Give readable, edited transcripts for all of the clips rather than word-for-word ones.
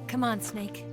Come on, Snake.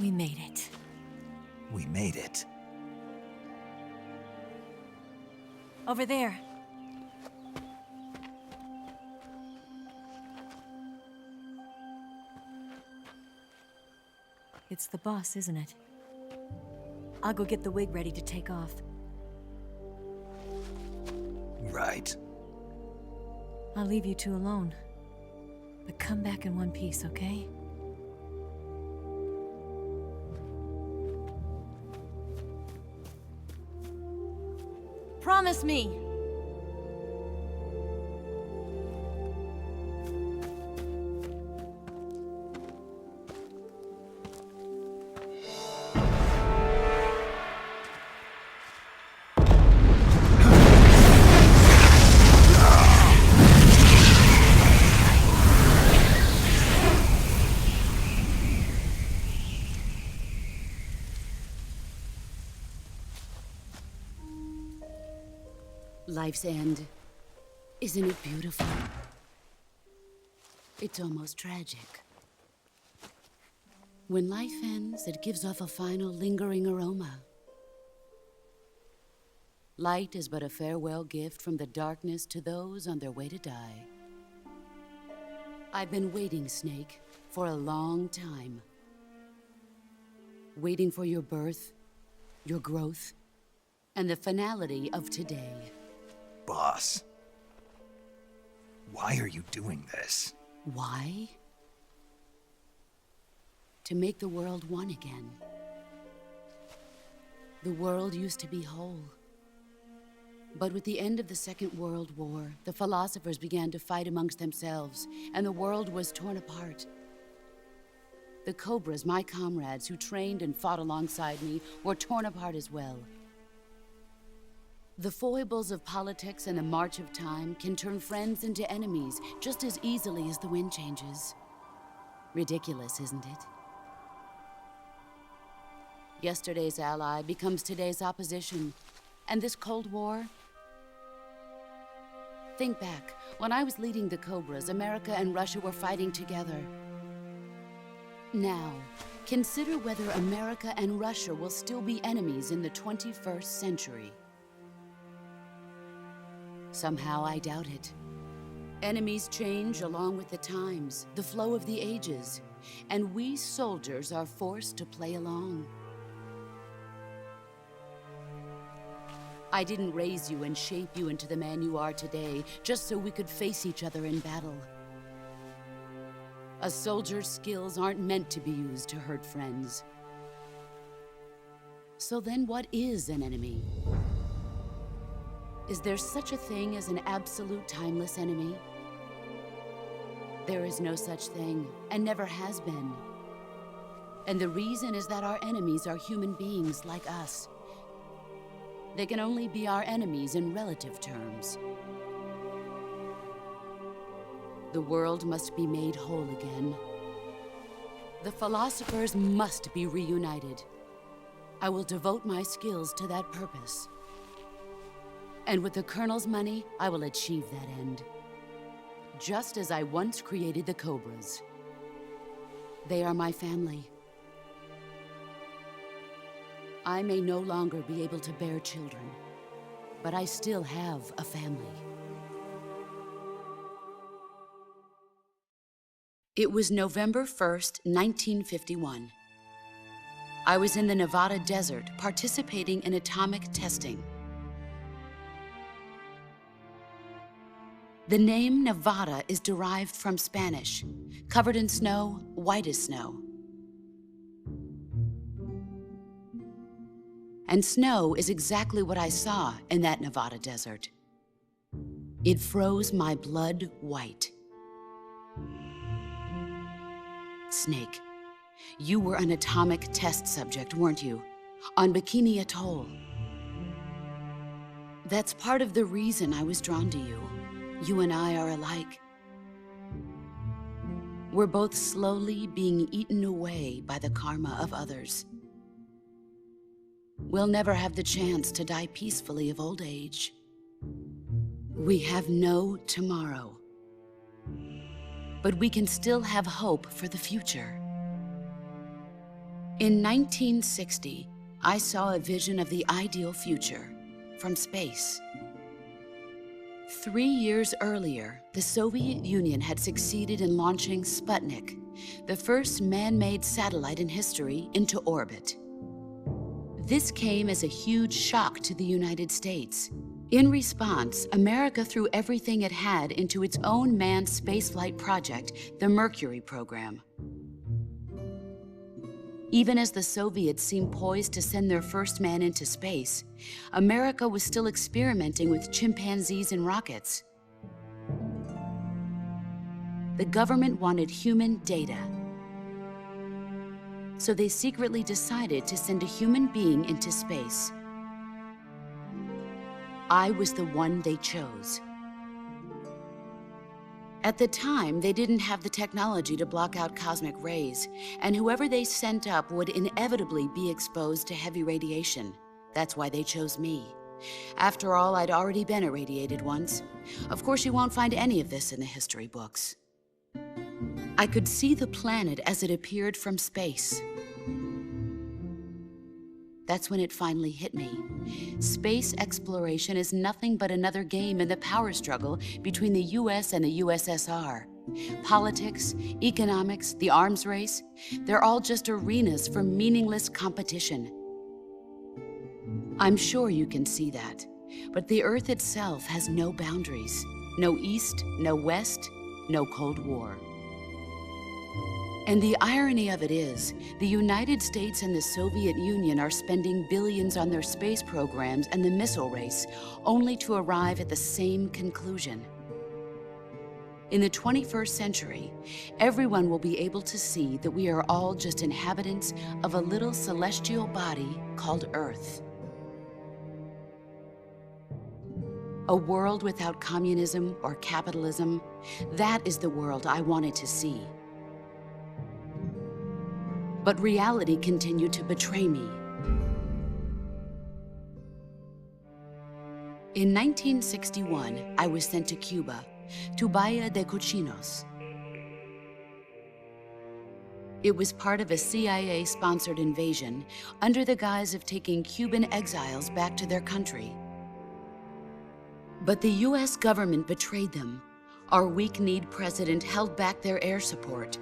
We made it. We made it. Over there. It's the boss, isn't it? I'll go get the wig ready to take off. Right. I'll leave you two alone. But come back in one piece, okay? Promise me! Life's end. Isn't it beautiful? It's almost tragic. When life ends, it gives off a final lingering aroma. Light is but a farewell gift from the darkness to those on their way to die. I've been waiting, Snake, for a long time. Waiting for your birth, your growth, and the finality of today. Boss. Why are you doing this? Why? To make the world one again. The world used to be whole. But with the end of the Second World War, the philosophers began to fight amongst themselves, and the world was torn apart. The Cobras, my comrades who trained and fought alongside me, were torn apart as well. The foibles of politics and the march of time can turn friends into enemies just as easily as the wind changes. Ridiculous, isn't it? Yesterday's ally becomes today's opposition. And this Cold War? Think back. When I was leading the Cobras, America and Russia were fighting together. Now, consider whether America and Russia will still be enemies in the 21st century. Somehow I doubt it. Enemies change along with the times, the flow of the ages, and we soldiers are forced to play along. I didn't raise you and shape you into the man you are today just so we could face each other in battle. A soldier's skills aren't meant to be used to hurt friends. So then what is an enemy? Is there such a thing as an absolute timeless enemy? There is no such thing, and never has been. And the reason is that our enemies are human beings like us. They can only be our enemies in relative terms. The world must be made whole again. The philosophers must be reunited. I will devote my skills to that purpose. And with the Colonel's money, I will achieve that end. Just as I once created the Cobras. They are my family. I may no longer be able to bear children, but I still have a family. It was November 1st, 1951. I was in the Nevada desert participating in atomic testing. The name Nevada is derived from Spanish, covered in snow, white as snow. And snow is exactly what I saw in that Nevada desert. It froze my blood white. Snake, you were an atomic test subject, weren't you? On Bikini Atoll. That's part of the reason I was drawn to you. You and I are alike. We're both slowly being eaten away by the karma of others. we'll never have the chance to die peacefully of old age. We have no tomorrow. But we can still have hope for the future. In 1960, I saw a vision of the ideal future from space. 3 years earlier, the Soviet Union had succeeded in launching Sputnik, the first man-made satellite in history, into orbit. This came as a huge shock to the United States. In response, America threw everything it had into its own manned spaceflight project, the Mercury program. Even as the Soviets seemed poised to send their first man into space, America was still experimenting with chimpanzees and rockets. The government wanted human data. So they secretly decided to send a human being into space. I was the one they chose. At the time, they didn't have the technology to block out cosmic rays, and whoever they sent up would inevitably be exposed to heavy radiation. That's why they chose me. After all, I'd already been irradiated once. Of course, you won't find any of this in the history books. I could see the planet as it appeared from space. That's when it finally hit me. Space exploration is nothing but another game in the power struggle between the US and the USSR. Politics, economics, the arms race, they're all just arenas for meaningless competition. I'm sure you can see that, but the Earth itself has no boundaries. No East, no West, no Cold War. And the irony of it is, the United States and the Soviet Union are spending billions on their space programs and the missile race, only to arrive at the same conclusion. In the 21st century, everyone will be able to see that we are all just inhabitants of a little celestial body called Earth. A world without communism or capitalism, that is the world I wanted to see. But reality continued to betray me. In 1961, I was sent to Cuba, to Bahia de Cochinos. It was part of a CIA-sponsored invasion under the guise of taking Cuban exiles back to their country. But the US government betrayed them. Our weak-kneed president held back their air support.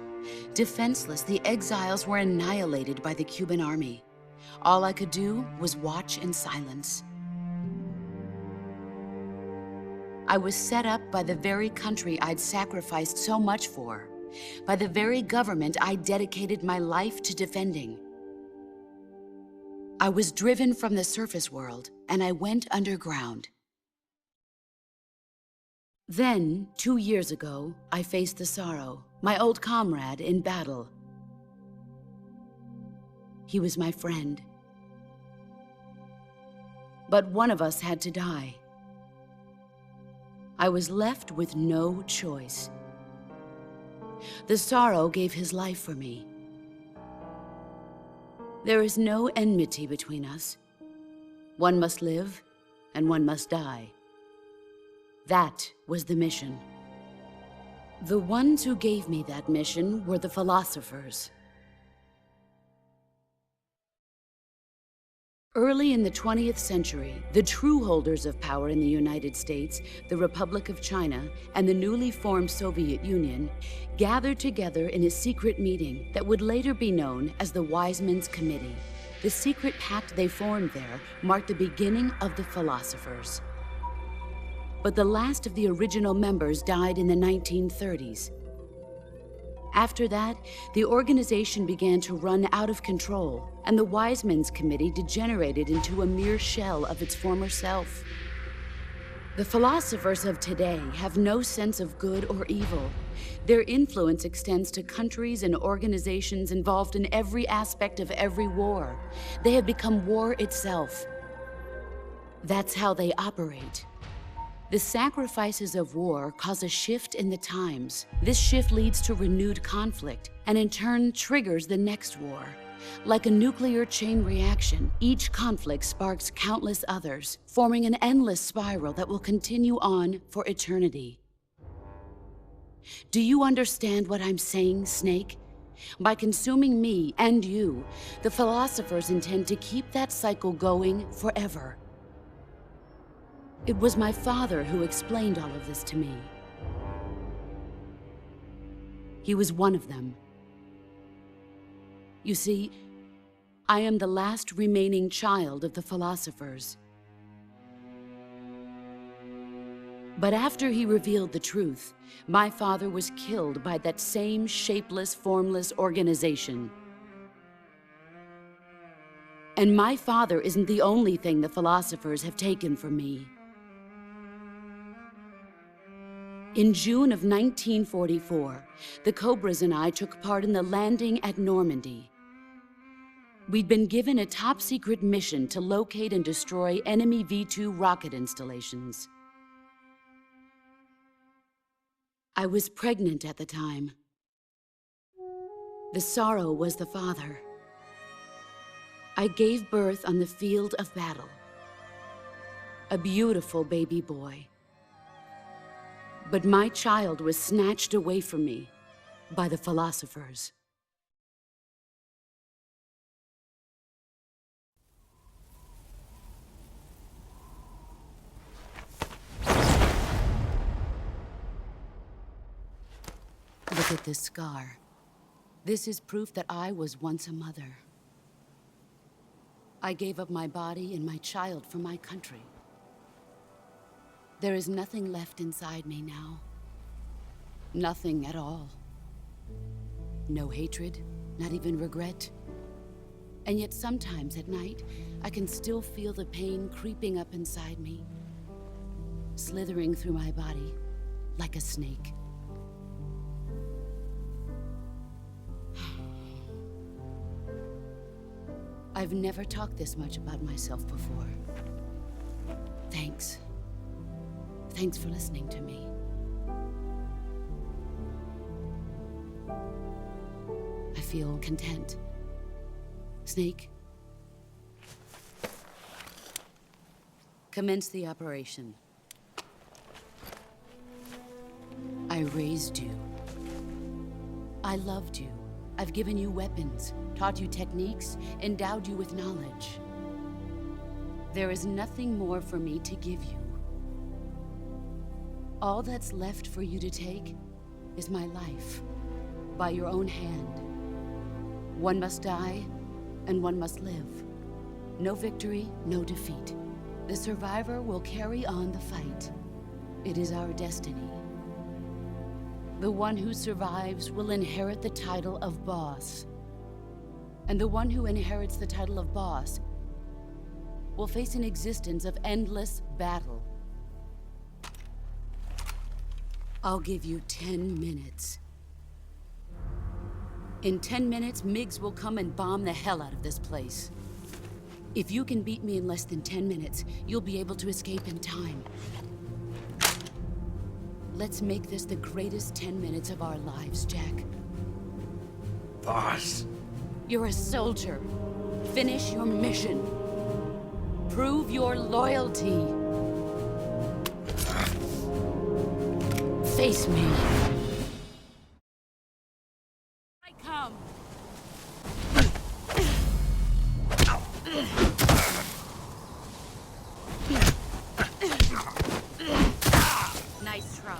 Defenseless, the exiles were annihilated by the Cuban army. All I could do was watch in silence. I was set up by the very country I'd sacrificed so much for, by the very government I dedicated my life to defending. I was driven from the surface world, and I went underground. Then, 2 years ago, I faced the sorrow, my old comrade in battle. He was my friend. But one of us had to die. I was left with no choice. The sorrow gave his life for me. There is no enmity between us. One must live, and one must die. That was the mission. The ones who gave me that mission were the philosophers. Early in the 20th century, the true holders of power in the United States, the Republic of China, and the newly formed Soviet Union gathered together in a secret meeting that would later be known as the Wise Men's Committee. The secret pact they formed there marked the beginning of the philosophers. But the last of the original members died in the 1930s. After that, the organization began to run out of control, and the Wise Men's Committee degenerated into a mere shell of its former self. The philosophers of today have no sense of good or evil. Their influence extends to countries and organizations involved in every aspect of every war. They have become war itself. That's how they operate. The sacrifices of war cause a shift in the times. This shift leads to renewed conflict, and in turn triggers the next war. Like a nuclear chain reaction, each conflict sparks countless others, forming an endless spiral that will continue on for eternity. Do you understand what I'm saying, Snake? By consuming me and you, the philosophers intend to keep that cycle going forever. It was my father who explained all of this to me. He was one of them. You see, I am the last remaining child of the philosophers. But after he revealed the truth, my father was killed by that same shapeless, formless organization. And my father isn't the only thing the philosophers have taken from me. In June of 1944, the Cobras and I took part in the landing at Normandy. We'd been given a top-secret mission to locate and destroy enemy V-2 rocket installations. I was pregnant at the time. The sorrow was the father. I gave birth on the field of battle. A beautiful baby boy. But my child was snatched away from me by the philosophers. Look at this scar. This is proof that I was once a mother. I gave up my body and my child for my country. There is nothing left inside me now. Nothing at all. No hatred, not even regret. And yet sometimes at night, I can still feel the pain creeping up inside me, slithering through my body like a snake. I've never talked this much about myself before. Thanks. Thanks for listening to me. I feel content. Snake, commence the operation. I raised you. I loved you. I've given you weapons, taught you techniques, endowed you with knowledge. There is nothing more for me to give you. All that's left for you to take is my life, by your own hand. One must die, and one must live. No victory, no defeat. The survivor will carry on the fight. It is our destiny. The one who survives will inherit the title of boss. And the one who inherits the title of boss will face an existence of endless battle. I'll give you 10 minutes. In 10 minutes, MiGs will come and bomb the hell out of this place. If you can beat me in less than 10 minutes, you'll be able to escape in time. Let's make this the greatest 10 minutes of our lives, Jack. Boss. You're a soldier. Finish your mission. Prove your loyalty. Face me. I come. Nice try.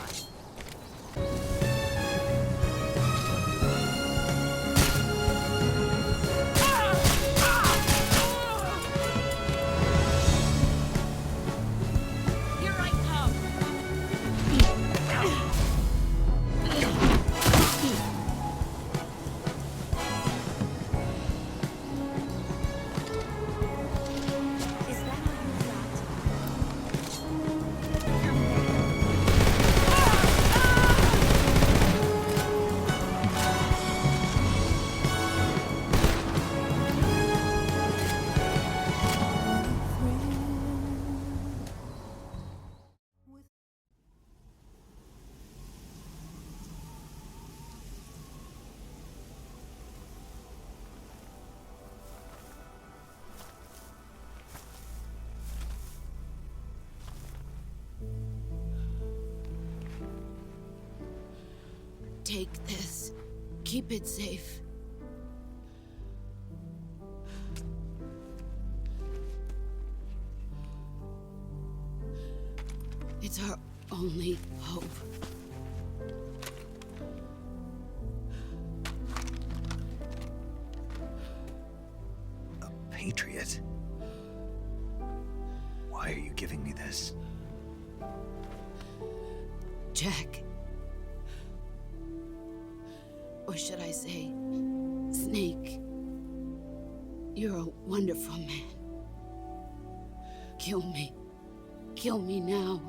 Here I come. Take this. Keep it safe. It's our only hope. A patriot? Why are you giving me this? Jack. Or should I say, Snake. You're a wonderful man. Kill me. Kill me now.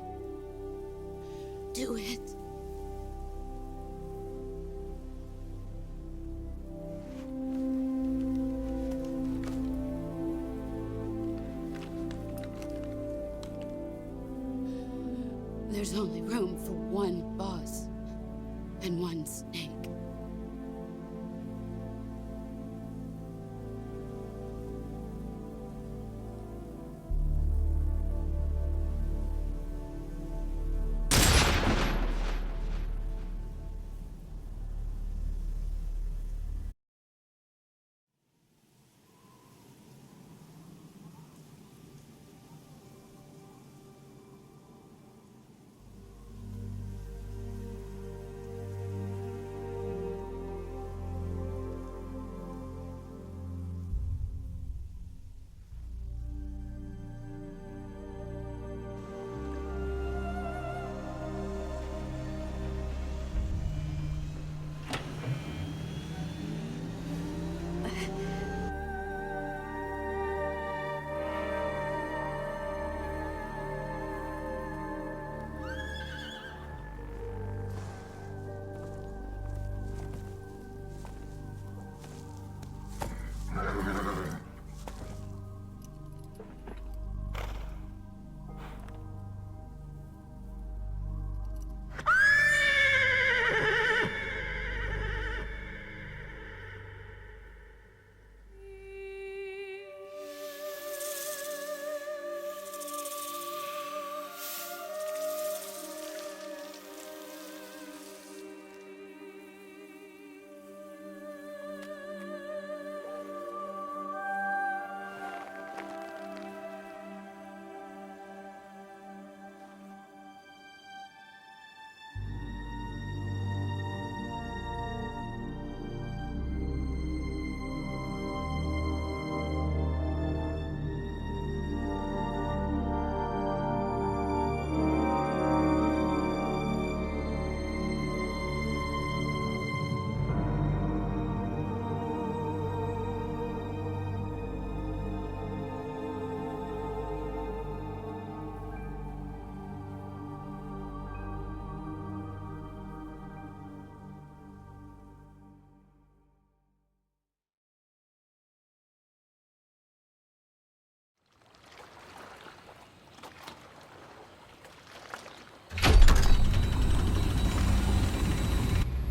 Do it. There's only room for one boss and one snake.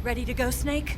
Ready to go, Snake?